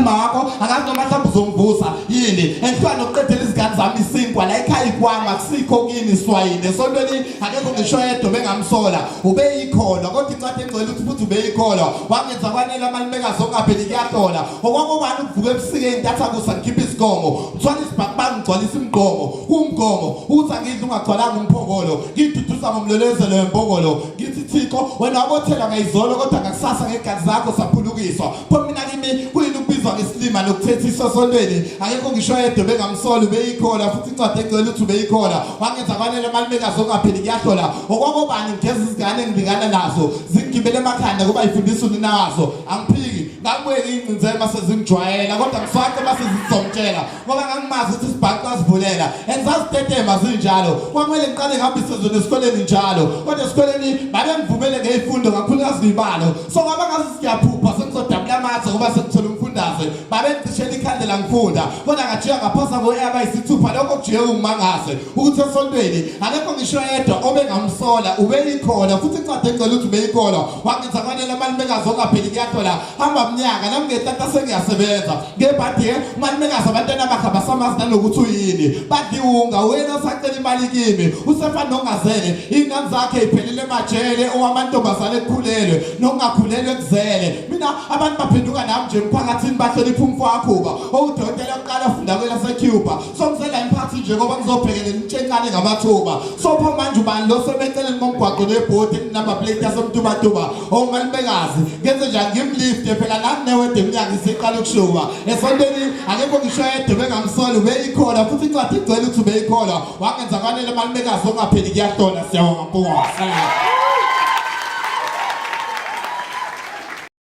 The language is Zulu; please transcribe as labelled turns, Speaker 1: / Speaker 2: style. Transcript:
Speaker 1: makho akazi noma mhlawumbe uzomvusa yini engifana nokuqedela izingane zami isinkwa la ekhaya kwami akusikho kini iswayini esontweni akekho ngisho yedwa bengamsola ube ikholwa kodwa incwadi engcwele uthi futhi ube ikholwa wangenza kwanele amalumekazi ongapheli kuyahlola okwakubani ukuvuka ebusikeni ntatha kusa ngikhipha isigomo mthwala isibhakubanga ngigcwalisa imgomo kumgomo uthi angidla ungagcwalanga umphongolo ngiduduza ngomlolezelo wempongolo ngithi Thixo wena wabothela ngayizolo kodwa ngakusasa ngegazi zakho saphulukiswa pho mina kimi kuyini ukubizwa ngesilima nokuthethiswa sontweni akekho ngisho yedwa bengamsola ube ikholwa futhi incwadi engcwele uthi ube ikholwa wangenza kwanele amalumekazi ongapheli kuyahlola okwakubani ngigeza izingane engibingana nazo zingigibele emakhanda kuba yifundisa unina wazo angiphiki ngakubeki ingcinzelo mase zingijwayela kodwa ngiswaqe mase zizomtshela ngoba ngangimazi ukuthi isibhaqo asivulela engizazitetema zinjalo kwamele ngiqale ngihambe isizwe esikoleni njalo kodwa esikoleni babe ngivumele ngezifundo kakhulukazi ngibalo so ngoba ngazi siyaphupha sengizodabula amathe ngoba sengithola umfundaze babe ngicishela ikhandlela ngifunda kodwa ngajiya ngaphosa ngo-abayisithupha lokho kujiye kungimangaze ukuthi esontweni akekho ngisho yedwa obengamsola ube ikholwa futhi incwadi engcwele uthi ube ikholwa wangenza kwanele amalumekazi ongapheli kuyahlola hamba mnyaka nami ngetata sengiyasebenza ngebhadi umalumekazi abantwana bakhe basamazi nanokuthi uyini badiwunga wena osacela imali kimi usefana nongazele iy'ngane zakhe iphelele emajele owamantombazane ekukhulelwe nokungakhulelwe kuzele mina abantu baphenduka nami nje emphakathini bahlonipha umfowakhuba owudokotela yokuqala afunda kwelasecuba so ngizela emphakathini nje ngoba ngizobhekelela intshentshane ngamathuba so pho manje ubani lo sebeceleni komgwaqo nebhodi ekunamba plate yasemtubatuba omalumekazi ngenze njani ngimlifte phela nami newede eminyaka isiqala ukushuba esontweni akekho ngisho yedwa bengamsola ube ikholwa futhi incwadi igcwele uthi ube ikholwa wangenza kwanele amalumekazi ongapheli kuyahlola siyabonga Nkosi.